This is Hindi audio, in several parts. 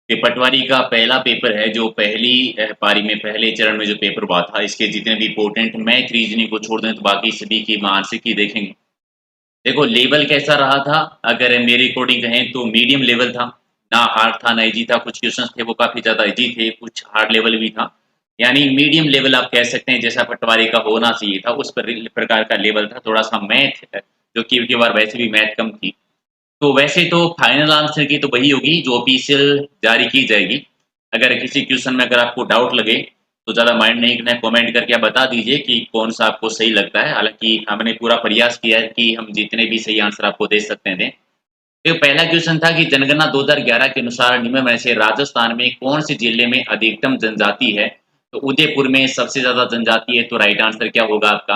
ये पटवारी का पहला पेपर है जो पहली पारी में पहले चरण में जो पेपर हुआ था, इसके जितने भी इम्पोर्टेंट मैथ रीज़निंग को छोड़ दें तो बाकी सभी की मानसिक ही देखेंगे। देखो लेवल कैसा रहा था, अगर मेरे अकॉर्डिंग कहें तो मीडियम लेवल था, ना हार्ड था ना ईज़ी था, कुछ क्वेश्चंस थे वो काफ़ी ज़्यादा ईज़ी थे, कुछ हार्ड लेवल भी था। यानी मीडियम लेवल आप कह सकते हैं जैसा पटवारी का होना चाहिए था, उस प्रकार का लेवल था, थोड़ा-सा मैथ जो कि अब की बार वैसे भी मैथ कम थी। तो वैसे तो फाइनल आंसर की तो वही होगी जो ऑफ़िशियल जारी की जाएगी। अगर किसी क्वेश्चन में अगर आपको डाउट लगे, तो ज़्यादा माइंड नहीं करना है, कमेंट करके आप बता दीजिए कि कौन-सा आपको सही लगता है। हालाँकि हमने पूरा प्रयास किया है कि हम जितने भी सही आंसर आपको दे सकते हैं दें। तो पहला क्वेश्चन था कि जनगणना 2011 के अनुसार निम्न में से राजस्थान में कौन-से जिले में अधिकतम जनजाति है? तो उदयपुर में सबसे ज़्यादा जनजाति है, तो राइट आंसर क्या होगा आपका?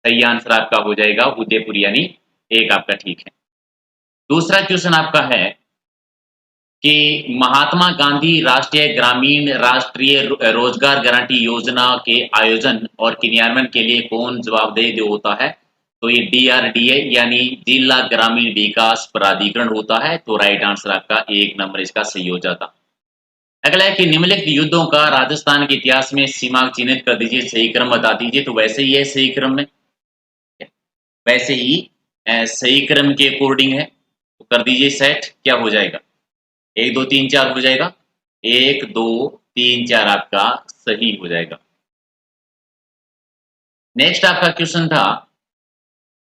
सही आंसर आपका हो जाएगा उदयपुर यानी 1 आपका ठीक है। दूसरा क्वेश्चन आपका है कि महात्मा गांधी राष्ट्रीय ग्रामीण राष्ट्रीय रोजगार गारंटी योजना के आयोजन और क्रियान्वयन के लिए कौन जवाबदेह जो होता है? तो ये डीआरडीए यानी जिला ग्रामीण विकास प्राधिकरण होता है, तो राइट आंसर आपका 1 नंबर इसका सही हो जाता। अगला है कि निम्नलिखित युद्धों का राजस्थान के इतिहास में सीमांक चिन्हित कर दीजिए, सही क्रम बता दीजिए। तो वैसे ही है सही क्रम में, वैसे ही सही क्रम के अकॉर्डिंग है, तो कर दीजिए सेट, क्या हो जाएगा? 1, 2, 3, 4 हो जाएगा। 1, 2, 3, 4 आपका सही हो जाएगा। नेक्स्ट आपका क्वेश्चन था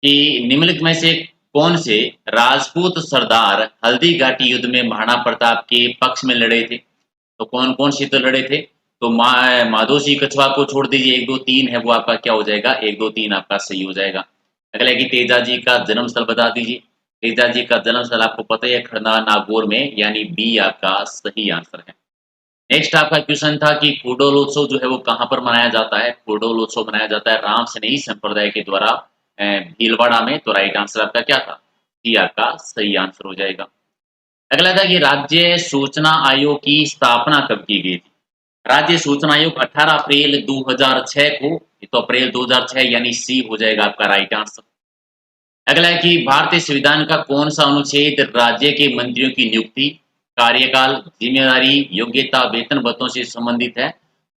कि निम्नलिखित में से कौन से राजपूत सरदार हल्दी घाटी युद्ध में महाराणा प्रताप के पक्ष में लड़े थे? तो कौन-कौन से युद्ध लड़े थे? तो माधो सिंह कछवाहा को छोड़ दीजिए, 1, 2, 3 है वो आपका क्या हो जाएगा? 1, 2, 3 आपका सही हो जाएगा। अगला है कि तेजाजी का जन्म स्थल बता दीजिए। तेजाजी का जन्म स्थल आपको पता ही है खरना नागौर में, यानी बी आपका सही आंसर है। नेक्स्ट आपका क्वेश्चन था कि फूडोल उत्सव जो है वो कहाँ पर मनाया जाता है? फूडोल उत्सव मनाया जाता है राम सनेही संप्रदाय के द्वारा भीलवाड़ा में, तो राइट आंसर आपका क्या था? सी आपका सही आंसर हो जाएगा। अगला था कि राज्य सूचना आयोग की स्थापना कब की गई थी? राज्य सूचना आयोग 18 अप्रैल 2006 को, ये तो अप्रैल 2006 यानी सी हो जाएगा आपका राइट आंसर। अगला है कि भारतीय संविधान का कौन सा अनुच्छेद राज्य के मंत्रियों की नियुक्ति, कार्यकाल, जिम्मेदारी, योग्यता, वेतन भत्तों से संबंधित है?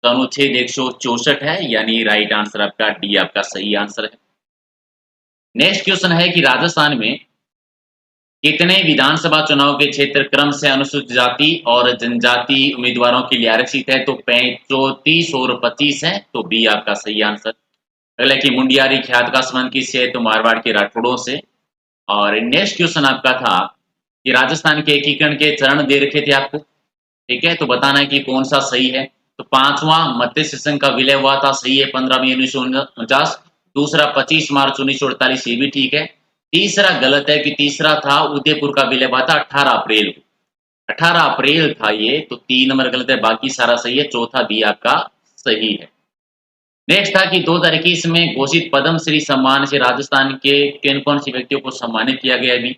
तो अनुच्छेद 164 है, यानी राइट आंसर आपका डी आपका सही आंसर है। नेक्स्ट क्वेश्चन है कि राजस्थान में कितने विधानसभा चुनाव के क्षेत्र क्रम से अनुसूचित जाति और जनजाति उम्मीदवारों के लिए आरक्षित है? तो 34 और 25 है, तो बी आपका सही आंसर। अगला है कि मुंडियारी ख्यात का संबंध किससे है? तो मारवाड़ के राठौड़ों से। और नेक्स्ट क्वेश्चन आपका था कि राजस्थान के एकीकरण के चरण दे रखे थे आपको, ठीक है? तो बताना है कि कौन सा सही है। तो 5वां मत्स्य संघ का विलय हुआ था, सही है 15 मई 1949। दूसरा 25 मार्च 1948, ये भी ठीक है। तीसरा गलत है कि तीसरा था उदयपुर का विलय हुआ था 18 अप्रैल को। 18 अप्रैल था ये, तो 3 नंबर गलत है, बाकी सारा सही है। चौथा बी आपका सही है। नेक्स्ट था कि 2021 में घोषित पद्मश्री सम्मान से राजस्थान के किन-कौन से व्यक्तियों को सम्मानित किया गया है अभी?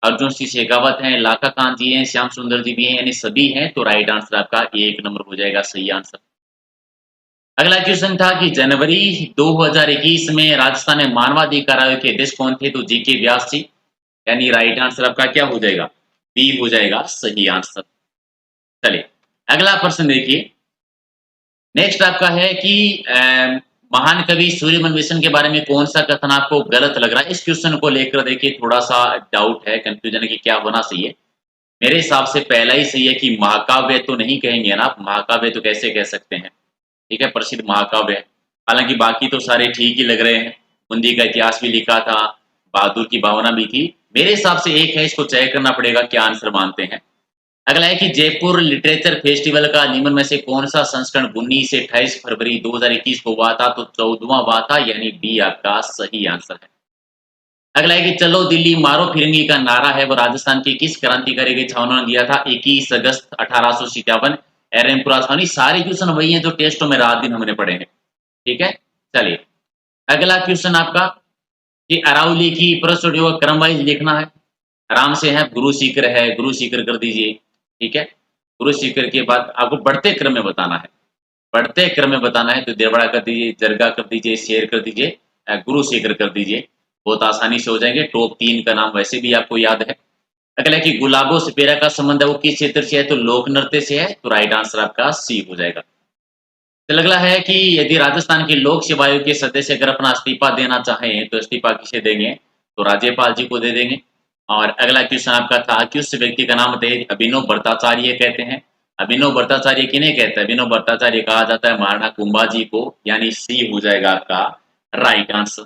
अर्जुन सिंह शेखावत हैं, लाका कांत जी हैं, श्याम सुंदर जी भी हैं, यानी सभी हैं, तो राइट आंसर आपका 1 नंबर हो जाएगा सही आंसर। अगला क्वेश्चन था कि जनवरी 2021 में राजस्थान में मानवाधिकार आयोग के अध्यक्ष कौन थे? तो जीके व्यास जी, यानी राइट आंसर आपका क्या हो जाएगा? बी हो जाएगा सही आंसर। चलिए, अगला प्रश्न देखिए। नेक्स्ट आपका है कि महान कवि सूर्यमन मिशन के बारे में कौन-सा कथन आपको गलत लग रहा है? इस क्वेश्चन को लेकर देखिए थोड़ा-सा डाउट है, कन्फ्यूजन है कि क्या होना चाहिए। मेरे हिसाब से पहला ही सही है कि महाकाव्य तो नहीं कहेंगे ना आप, महाकाव्य तो कैसे कह सकते हैं? ठीक है, प्रसिद्ध महाकाव्य है। हालाँकि बाकी तो सारे ठीक ही लग रहे हैं। बूंदी का इतिहास भी लिखा था, बहादुर की भावना भी थी। मेरे हिसाब से एक है, इसको चेक करना पड़ेगा क्या आंसर मानते हैं। अगला है कि जयपुर लिटरेचर फेस्टिवल का निम्न में से कौन-सा संस्करण 19 से 28 फरवरी 2021 को हुआ था? तो 14वां हुआ था, यानी बी आपका सही आंसर है। अगला है कि चलो दिल्ली मारो फिरंगी का नारा है वो राजस्थान के किस क्रांतिकारी के छावनी ने दिया था? 21 अगस्त 1857, एरनपुरा छावनी। सारे क्वेश्चन वही हैं जो टेस्टों में रात दिन हमने पढ़े हैं। ठीक है? चलिए, अगला क्वेश्चन आपका कि अरावली की प्रस्तुतियों का क्रम वाइज लिखना है। आराम से है, गुरु सीकर है, गुरु सीकर कर दीजिए, ठीक है? गुरु सीकर के बाद आपको बढ़ते क्रम में बताना है। बढ़ते क्रम में बताना है तो देवड़ा कर दीजिए, जरगा कर दीजिए, शेर कर दीजिए, गुरु शेखर कर दीजिए। बहुत आसानी से हो जाएँगे। टॉप 3 का नाम वैसे भी आपको याद है। अगला है कि गुलाबो सपेरा का संबंध है वो किस क्षेत्र से है, तो लोक नृत्य से है, तो राइट आंसर आपका सी हो जाएगा। तो अगला है कि यदि राजस्थान के लोक सेवा आयोग के सदस्य अगर अपना इस्तीफा देना चाहें तो इस्तीफा किसे देंगे, तो राज्यपाल जी को दे देंगे। और अगला क्वेश्चन आपका था कि उस व्यक्ति का नाम बताइए, अभिनव भट्टाचार्य कहते हैं। अभिनव भट्टाचार्य किन्हें कहते हैं, अभिनव भट्टाचार्य कहा जाता है महाराणा कुंभा जी को, यानी सी हो जाएगा आपका राइट आंसर।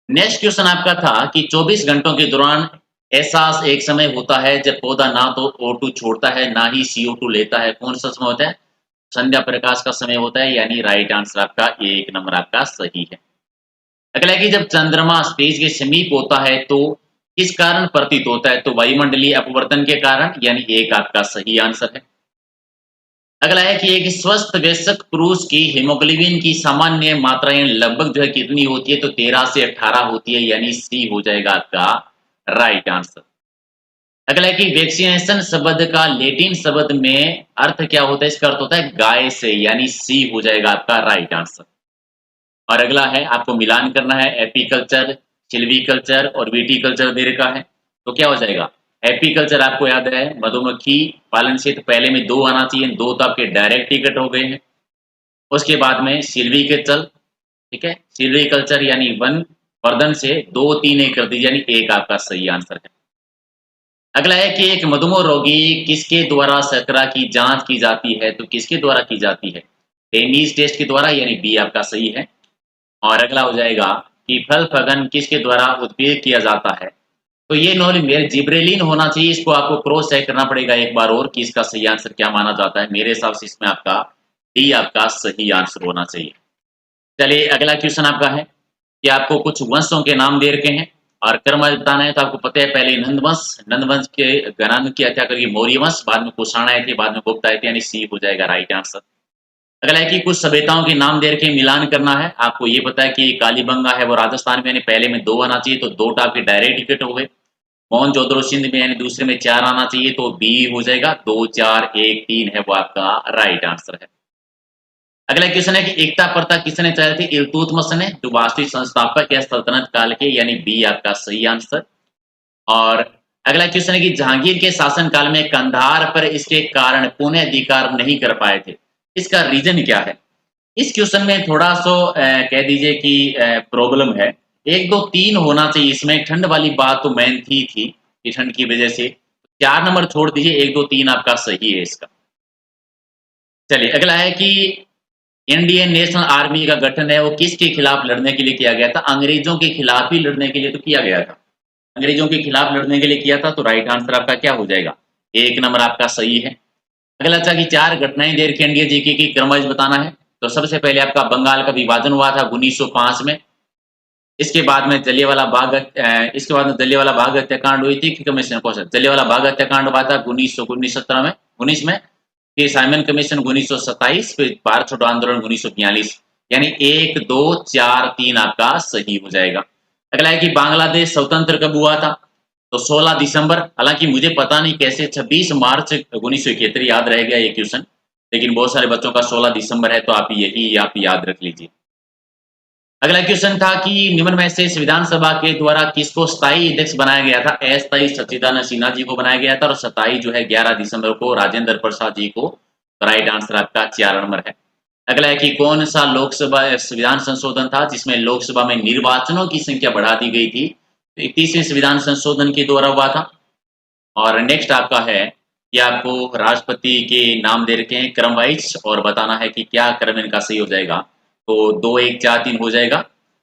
नेक्स्ट क्वेश्चन आपका था कि 24 घंटों के दौरान ऐसा एक समय होता है जब पौधा ना तो O2 छोड़ता है ना ही CO2 लेता है, कौन सा समय होता है, संध्या प्रकाश का समय होता है, यानी राइट आंसर आपका एक नंबर आपका सही है। अगला है कि जब चंद्रमा स्पेस के समीप होता है तो किस कारण प्रतीत होता है, तो वायुमंडलीय अपवर्तन के कारण, यानी एक आपका सही आंसर है। अगला है कि एक स्वस्थ वयस्क पुरुष की हीमोग्लोबिन की सामान्य मात्राएं लगभग जो है कितनी होती है, तो 13 से 18 होती है, यानी सी हो जाएगा आपका राइट आंसर। अगला है कि वैक्सीनेशन शब्द का लैटिन शब्द में अर्थ क्या होता है, इसका अर्थ होता है गाय से, यानी सी हो जाएगा आपका राइट आंसर। और अगला है आपको मिलान करना है, एपीकल्चर, सिल्वीकल्चर और विटीकल्चर दे रखा है, तो क्या हो जाएगा, एपीकल्चर आपको याद है मधुमक्खी पालन से, तो पहले में 2 आना चाहिए, 2 तो आपके डायरेक्ट टिकट हो गए हैं। उसके बाद में सिल्वीकल्चर, ठीक है, सिल्वीकल्चर यानी वन वर्धन से 2 3 एक कर दीजिए, यानी एक आपका सही आंसर है। अगला है कि एक मधुमेह रोगी किसके द्वारा शर्करा की जांच की जाती है, तो किसके द्वारा की जाती है, टेनिस टेस्ट के द्वारा, यानी बी आपका सही है। और अगला हो जाएगा कि फल फगन किसके द्वारा उत्पीड़ित किया जाता है, तो ये नॉलेज मेरे जिब्रेलिन होना चाहिए, इसको आपको क्रॉस चेक करना पड़ेगा एक बार और कि इसका सही आंसर क्या माना जाता है। मेरे हिसाब से इसमें आपका डी आपका सही आंसर होना चाहिए। चलिए अगला क्वेश्चन आपका है कि आपको कुछ वंशों के नाम दे रखे हैं और क्रम बताना है, तो आपको पता है पहले नंदवंश, नंदवंश के घराने की हत्या करके मौर्य वंश, बाद में कुषाण आए थे, बाद में गुप्त आए थे, यानी सी हो जाएगा राइट आंसर। अगला है कि कुछ सभ्यताओं के नाम दे रखे मिलान करना है, आपको ये पता है कि कालीबंगा है वो राजस्थान में, यानी पहले में 2 आना चाहिए, तो 2 आपके डायरेक्ट टिकट हो गए। मोहनजोदड़ो सिंध में यानी दूसरे में 4 आना चाहिए, तो बी हो जाएगा, 2 4 1 3 है वो आपका राइट आंसर है। अगला क्वेश्चन है कि एकता प्रथा किसने चलाई थी, इल्तुतमिश ने, जो वास्तविक संस्थापक है सल्तनत काल के, यानी बी आपका सही आंसर। और अगला क्वेश्चन है कि जहांगीर के शासन काल में कंधार पर इसके कारण पुनः अधिकार नहीं कर पाए थे, इसका रीजन क्या है। इस क्वेश्चन में थोड़ा सा कह दीजिए कि प्रॉब्लम है, 1 2 3 होना चाहिए इसमें, ठंड वाली बात तो मैन थी कि ठंड की वजह से 4 नंबर छोड़ दीजिए, 1 2 3 आपका सही है इसका। चलिए अगला है कि इंडियन नेशनल आर्मी का गठन है वो किसके खिलाफ लड़ने के लिए किया गया था, अंग्रेजों के खिलाफ ही लड़ने के लिए तो किया गया था, अंग्रेजों के खिलाफ लड़ने के लिए किया था, तो राइट आंसर आपका क्या हो जाएगा, 1 नंबर आपका सही है। अगला था कि 4 घटनाएं दे रखी इंडिया जीके की, क्रमवाइज बताना है, तो सबसे पहले आपका बंगाल का विभाजन हुआ था 1905 में। इसके बाद में जलियांवाला बाग इसके बाद में जलियांवाला बाग हत्याकांड हुई थी, कमीशन क्वेश्चन, जलियांवाला बाग हत्याकांड हुआ था 1917 में 19 में, फिर साइमन कमीशन 1927, फिर भारत छोड़ो आंदोलन 1942, यानी 1 2 4 3 आपका सही हो जाएगा। अगला है कि बांग्लादेश स्वतंत्र कब हुआ था, तो 16 दिसंबर, हालांकि मुझे पता नहीं कैसे 26 मार्च 1971 याद रह गया ये क्वेश्चन, लेकिन बहुत सारे बच्चों का 16 दिसंबर है, तो आप यही आप याद रख लीजिए। अगला क्वेश्चन था कि निम्न में से संविधान सभा के द्वारा किसको स्थायी अध्यक्ष बनाया गया था, अस्थायी सच्चिदानंद सिन्हा जी को बनाया गया था, और स्थायी जो है 11 दिसंबर को राजेंद्र प्रसाद जी को, राइट आंसर आपका 4 नंबर है। अगला है कि कौन सा लोकसभा संविधान संशोधन था जिसमें लोकसभा में निर्वाचनों की संख्या बढ़ा दी गई थी, तो 31वें संविधान संशोधन के द्वारा हुआ था। और नेक्स्ट आपका है कि आपको राष्ट्रपति के नाम दे रखे हैं क्रम वाइज, और बताना है कि क्या क्रम इनका सही हो जाएगा, तो 2 1 4 3 हो जाएगा,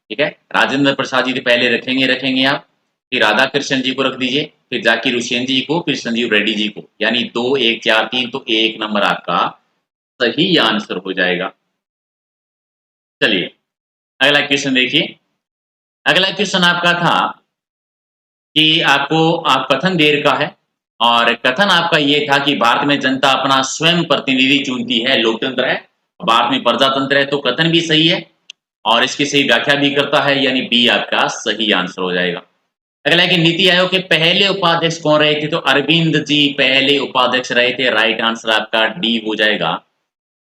ठीक है। राजेंद्र प्रसाद जी पहले रखेंगे आप, फिर राधा कृष्ण जी को रख दीजिए, फिर जाकिर हुसैन जी को, फिर संजीव रेड्डी जी को, यानी 2 1 4 3, तो 1 नंबर आपका सही आंसर हो जाएगा। चलिए अगला क्वेश्चन देखिए, अगला क्वेश्चन आपका था कि आपको आप कथन दे रखा है, और कथन आपका ये था कि भारत में जनता अपना स्वयं प्रतिनिधि चुनती है, लोकतंत्र है, भारत में प्रजातंत्र है, तो कथन भी सही है और इसकी सही व्याख्या भी करता है, यानी बी आपका सही आंसर हो जाएगा। अगला है कि नीति आयोग के पहले उपाध्यक्ष कौन रहे थे, तो अरविंद जी पहले उपाध्यक्ष रहे थे, राइट आंसर आपका डी हो जाएगा।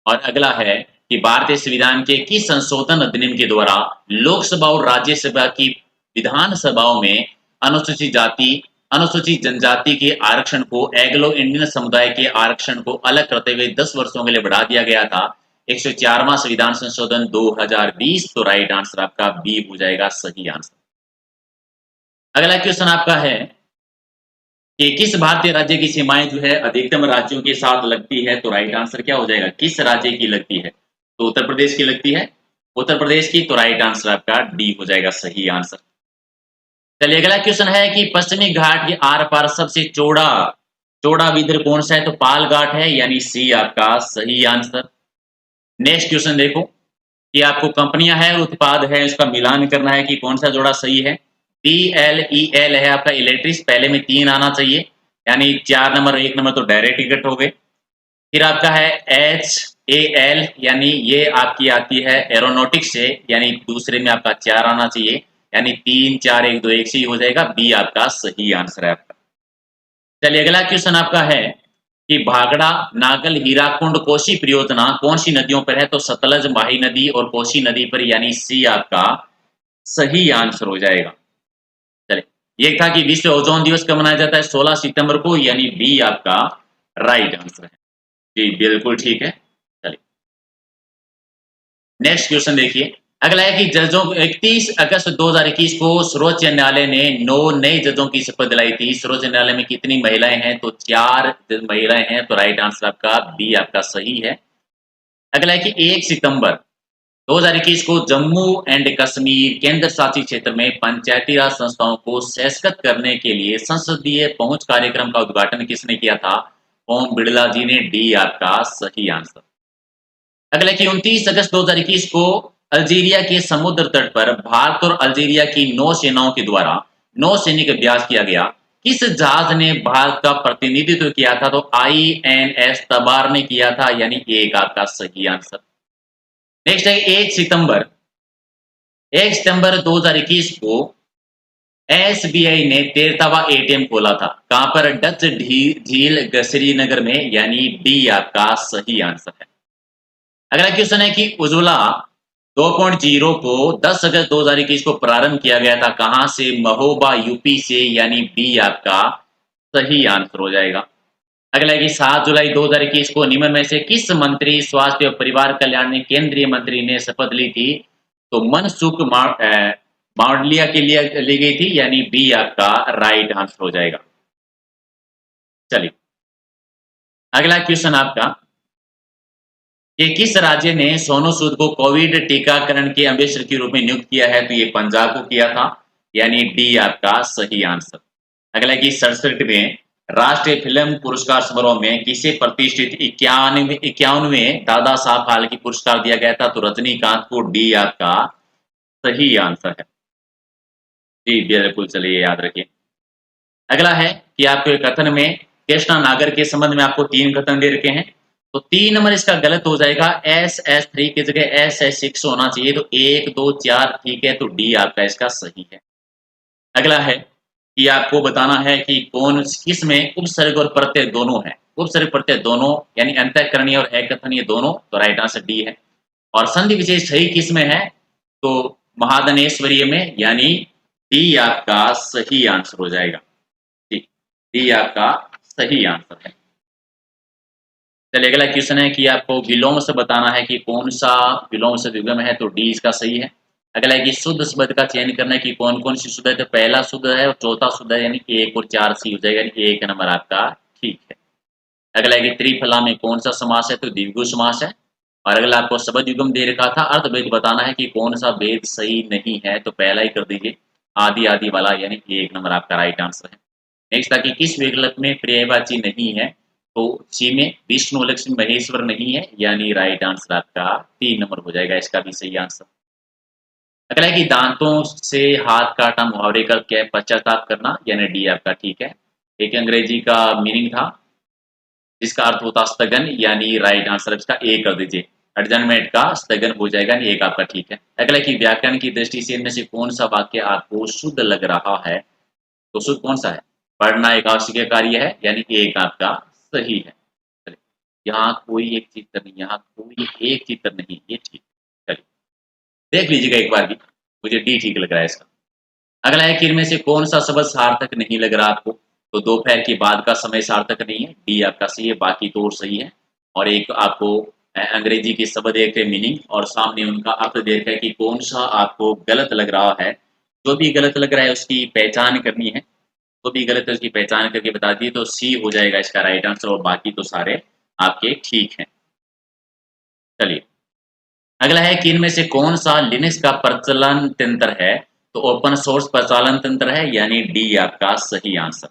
और अगला है कि भारतीय संविधान के किस संशोधन अधिनियम के द्वारा लोकसभा और राज्यसभा की विधानसभाओं में अनुसूचित जाति अनुसूचित जनजाति के आरक्षण को एंग्लो इंडियन समुदाय के आरक्षण को अलग करते हुए 10 वर्षों के लिए बढ़ा दिया गया था। 104वां संविधान संशोधन 2020। तो राइट आंसर आपका बी हो जाएगा सही आंसर। अगला क्वेश्चन आपका है कि किस भारतीय राज्य की सीमाएं जो है अधिकतम राज्यों के साथ लगती है? तो राइट आंसर क्या हो जाएगा? किस राज्य की लगती है? तो उत्तर प्रदेश की लगती है। उत्तर प्रदेश की। तो राइट आंसर आपका डी हो जाएगा सही आंसर। चलिए अगला क्वेश्चन है कि पश्चिमी घाट के आर पार सबसे चौड़ा चौड़ा विदर्भ कौन सा है? तो पाल घाट है, यानी सी आपका सही आंसर। नेक्स्ट क्वेश्चन देखो कि आपको कंपनियां है उत्पाद है उसका मिलान करना है कि कौन सा जोड़ा सही है। PLEL है आपका इलेक्ट्रिक, पहले में 3 आना चाहिए, यानी 4 नंबर 1 नंबर तो डायरेक्ट टिकट हो गए। फिर आपका है HAL, यानी ये आपकी आती है एरोनॉटिक्स से, यानी दूसरे में आपका 4 आना चाहिए, यानी 3 4 1 2 1 से ही हो जाएगा। बी आपका सही आंसर है आपका। चलिए अगला क्वेश्चन आपका है कि भागड़ा नागल हीराकुंड कोसी परियोजना कौन सी नदियों पर है? तो सतलज, माही नदी और कोसी नदी पर, यानी सी आपका सही आंसर हो जाएगा। चलिए ये था कि विश्व ओजोन दिवस कब मनाया जाता है? 16 सितंबर को, यानी बी आपका राइट आंसर है। जी बिल्कुल ठीक है। चलिए नेक्स्ट क्वेश्चन देखिए। अगला है कि जजों 31 अगस्त 2021 को सर्वोच्च न्यायालय ने 9 नए जजों की शपथ दिलाई थी। सर्वोच्च न्यायालय में कितनी महिलाएं हैं? तो 4 महिलाएं हैं। तो राइट आंसर आपका बी आपका सही है। अगला है कि 1 सितंबर 2021 को जम्मू एंड कश्मीर केंद्र शासित क्षेत्र में पंचायती राज संस्थाओं को सशक्त करने के लिए संसदीय पहुंच कार्यक्रम का उद्घाटन किसने किया था? ओम बिड़ला जी ने। डी आपका सही आंसर। अगला कि 29 अगस्त 2021 को अल्जीरिया के समुद्र तट पर भारत और अल्जीरिया की नौ सेनाओं के द्वारा नौसैनिक अभ्यास किया गया। किस जहाज ने भारत का प्रतिनिधित्व किया था? तो INS तबार ने किया था, यानी एक आपका सही आंसर। नेक्स्ट है 1 सितंबर 2021 को SBI ने 13वां ATM खोला था। कहां पर? डच झील श्रीनगर में, यानी डी आपका सही आंसर है। अगला क्वेश्चन है कि उज्ज्वला 2.0 को 10 अगस्त 2021 को प्रारंभ किया गया था। कहां से? महोबा यूपी से, यानी बी आपका सही आंसर हो जाएगा। अगला है कि 7 जुलाई 2021 को निम्न में से किस मंत्री स्वास्थ्य और परिवार कल्याण में केंद्रीय मंत्री ने शपथ ली थी? तो मनसुख मांडलिया के लिए ली गई थी, यानी बी आपका राइट आंसर हो जाएगा। चलिए अगला क्वेश्चन आपका कि किस राज्य ने सोनू सूद को कोविड टीकाकरण के एम्बेसडर के रूप में नियुक्त किया है? तो ये पंजाब को किया था, यानी डी आपका सही आंसर। अगला कि 67वें राष्ट्रीय फिल्म पुरस्कार समारोह में किसे प्रतिष्ठित 51वें दादा साहब फाल्के पुरस्कार दिया गया था? तो रजनीकांत को। डी आपका सही आंसर है। जी बिल्कुल, चलिए याद रखिए। अगला है कि आपके कथन में कृष्णा नागर के संबंध में आपको 3 कथन दे रखे हैं। तो 3 नंबर इसका गलत हो जाएगा। SS3 की जगह SS6 होना चाहिए। तो 1 2 4 ठीक है। तो डी आपका इसका सही है। अगला है कि आपको बताना है कि कौन किस में उपसर्ग और प्रत्यय दोनों है। उपसर्ग प्रत्यय दोनों, यानी अंतःकरणीय और एकथनीय दोनों। तो राइट आंसर डी है। और संधि विशेष सही किस में है? तो महादनेश्वरीय में, यानी डी आपका सही आंसर हो जाएगा। ठीक, डी आपका सही आंसर है। चलिए अगला क्वेश्चन है कि आपको विलोम से बताना है कि कौन सा विलोम से विगम है। तो डी इसका सही है। अगला है कि शुद्ध शब्द का चयन करना है कि कौन कौन सी शुद्ध है। तो पहला शुद्ध है और चौथा शुद्ध है, यानी 1 और 4 सी हो जाएगा, यानी 1 नंबर आपका ठीक है। अगला है कि त्रिफला में कौन सा समास है? तो द्विगु समास है। और अगला आपको शब्द युग्म दे रखा था, अर्थभेद बताना है कि कौन सा भेद सही नहीं है। तो पहला ही कर दीजिए, आदि आदि वाला, यानी 1 नंबर आपका राइट आंसर है। नेक्स्ट था कि किस विकल्प में पर्यायवाची नहीं है? तो सी में विष्णु लक्ष्मी महेश्वर नहीं है, यानी राइट आंसर आपका 3 नंबर हो जाएगा, इसका भी सही आंसर। अगला है कि दांतों से हाथ काटा मुहावरे का क्या है? पश्चाताप करना, यानी डी आपका ठीक है। एक अंग्रेजी का मीनिंग था जिसका अर्थ होता स्थगन, यानी राइट आंसर इसका ए कर दीजिए। एडजमेंट का स्थगन हो जाएगा, यानी एक आपका ठीक है। अगला कि व्याकरण की दृष्टि से इनमें से कौन सा वाक्य आपको शुद्ध लग रहा है? तो शुद्ध कौन सा है? पढ़ना एक आवश्यक कार्य है, यानी एक आपका सही है। चलिए यहाँ कोई एक चित्र नहीं, यहाँ कोई एक चित्र नहीं, ये ठीक। चलिए देख लीजिएगा एक बार भी, मुझे डी ठीक लग रहा है इसका। अगला है कि इनमें से कौन सा शब्द सार्थक नहीं लग रहा आपको? तो दोपहर के बाद का समय सार्थक नहीं है, डी आपका सही है, बाकी तो और सही है। और एक आपको अंग्रेजी के शब्द एक मीनिंग और सामने उनका अर्थ दे रखा है कि कौन सा आपको गलत लग रहा है। जो भी गलत लग रहा है उसकी पहचान करनी है, जो भी गलत है उसकी पहचान करके बता दिए तो सी हो जाएगा इसका राइट आंसर और बाकी तो सारे आपके ठीक हैं। चलिए, अगला है कि इनमें से कौन सा लिनक्स का प्रचलन तंत्र है? तो ओपन सोर्स प्रचालन तंत्र है, यानी डी आपका सही आंसर।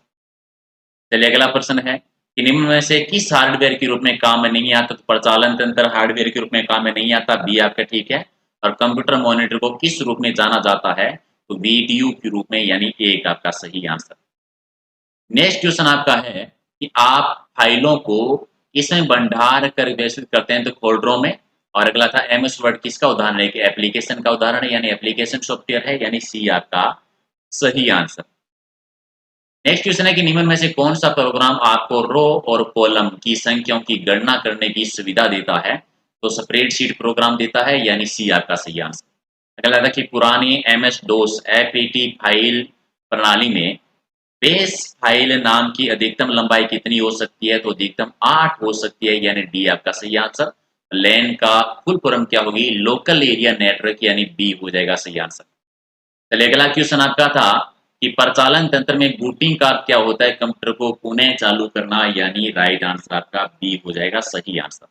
चलिए अगला प्रश्न है कि निम्न में से किस हार्डवेयर के रूप में काम में नहीं आता? तो प्रचालन तंत्र हार्डवेयर के रूप में काम में नहीं आता, बी आपका ठीक है। और कंप्यूटर मॉनिटर को किस रूप में जाना जाता है? तो वीडीयू के रूप में, यानी एक आपका सही आंसर। नेक्स्ट क्वेश्चन आपका है कि आप फाइलों को किसमें भंडार कर व्यवस्थित करते हैं? तो फोल्डरों में। और अगला था एमएस वर्ड, किसका उदाहरण है? कि एप्लीकेशन का उदाहरण है, यानी एप्लीकेशन सॉफ्टवेयर है, यानी सी आपका सही आंसर। नेक्स्ट क्वेश्चन है कि निम्न में से कौन सा प्रोग्राम आपको रो और कॉलम की संख्याओं की गणना करने की सुविधा देता है? तो स्प्रेडशीट प्रोग्राम देता है, यानी सी आपका सही आंसर। अगला था कि पुरानी एमएस डोस एपीटी फाइल प्रणाली में बेस फाइल नाम की अधिकतम लंबाई कितनी हो सकती है? तो अधिकतम 8 हो सकती है, यानी डी आपका सही आंसर। लैन का फुल फॉर्म क्या होगी? लोकल एरिया नेटवर्क, यानी बी हो जाएगा सही आंसर। चलिए अगला क्वेश्चन आपका था कि परिचालन तंत्र में बूटिंग का अर्थ क्या होता है? कंप्यूटर को पुनः चालू करना, यानी राइट आंसर आपका बी हो जाएगा सही आंसर।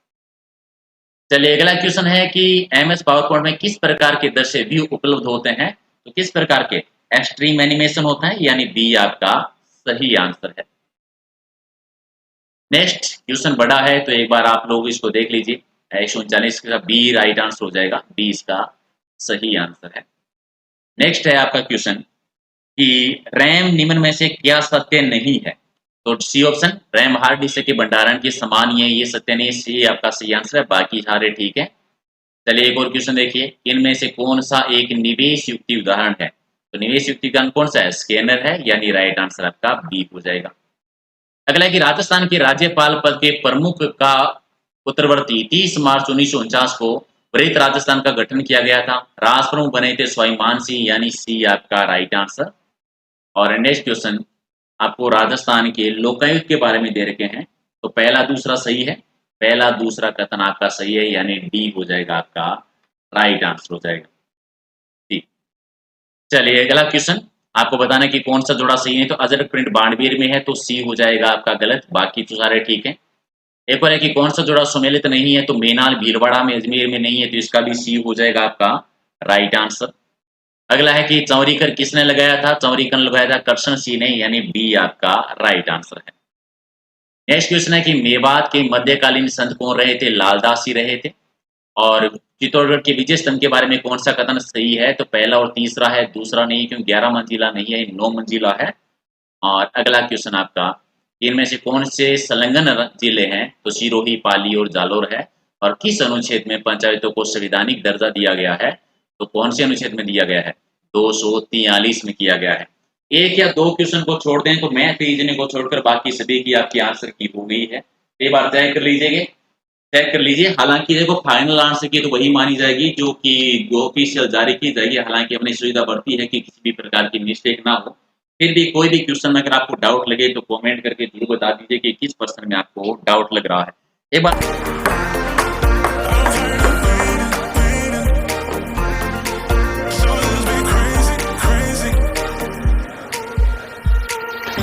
चलिए अगला क्वेश्चन है कि एमएस पावर पॉइंट में किस प्रकार के दृश्य व्यू उपलब्ध होते हैं? तो किस प्रकार के? एक्सट्रीम एनिमेशन होता है, यानी बी आपका सही आंसर है। नेक्स्ट क्वेश्चन बड़ा है तो एक बार आप लोग इसको देख लीजिए। 139 का बी राइट आंसर हो जाएगा, बी इसका सही आंसर है। नेक्स्ट है आपका क्वेश्चन कि रैम निम्न में से क्या सत्य नहीं है? तो C option, RAM hard disk के भंडारण के समान ही है, ये सत्य नहीं है, सी आपका सही आंसर है, बाकी सारे ठीक है। चलिए एक और क्वेश्चन देखिए, इनमें से कौन सा एक निवेश युक्ति उदाहरण है? तो निवेश युक्ति का कौन सा है? स्कैनर है, यानी राइट आंसर आपका बी हो जाएगा। अगला है कि राजस्थान के राज्यपाल पद के प्रमुख का उत्तरवर्ती 30 मार्च 1949 को वृहत राजस्थान का गठन किया गया था। राष्ट्र प्रमुख बने थे स्वाभिमान सिंह, यानी सी आपका राइट आंसर। और नेक्स्ट क्वेश्चन आपको राजस्थान के लोकायुक्त के बारे में दे रखे हैं, तो पहला दूसरा सही है, पहला दूसरा कथन आपका सही है, यानी डी हो जाएगा आपका राइट आंसर हो जाएगा। ठीक, चलिए अगला क्वेश्चन आपको बताना कि कौन सा जोड़ा सही है। तो अजरक प्रिंट बाड़मेर में है, तो सी हो जाएगा आपका गलत, बाकी तो सारे ठीक है। एक और है कि कौन सा जोड़ा सुमेलित नहीं है? तो मेनाल भीलवाड़ा में अजमेर में नहीं है, तो इसका भी सी हो जाएगा आपका राइट आंसर। अगला है कि चौरीकर किसने लगाया था? चौरीकर लगाया था कृष्ण सिंह ने, यानी बी आपका राइट आंसर है। नेक्स्ट क्वेश्चन है कि मेवात के मध्यकालीन संत कौन रहे थे? लालदास जी रहे थे। और चित्तौड़गढ़ के विजय स्तंभ के बारे में कौन सा कथन सही है? तो पहला और तीसरा है, दूसरा नहीं, क्योंकि 11 मंजिला नहीं है, 9 मंजिला है। और अगला क्वेश्चन आपका, इनमें से कौन से संलग्न जिले हैं? तो सिरोही, पाली और जालोर है। और किस अनुच्छेद में पंचायतों को संवैधानिक दर्जा दिया गया है? तो कौन से अनुच्छेद में दिया गया है? 243 में किया गया है। एक या दो क्वेश्चन को छोड़ दें तो मैथ रीजनिंग को छोड़कर बाकी सभी की आपकी आंसर की हो गई है। एक बार तय कर लीजिएगा, चेक कर लीजिए। हालांकि देखो फाइनल आंसर की तो वही मानी जाएगी जो कि ऑफिशियल जारी की जाएगी, हालांकि अपनी सुविधा बढ़ती है कि किसी भी प्रकार की मिस्टेक ना हो। फिर भी कोई भी क्वेश्चन में अगर आपको डाउट लगे तो कमेंट करके जरूर बता दीजिए कि किस पर्सन में आपको डाउट लग रहा है। एक बार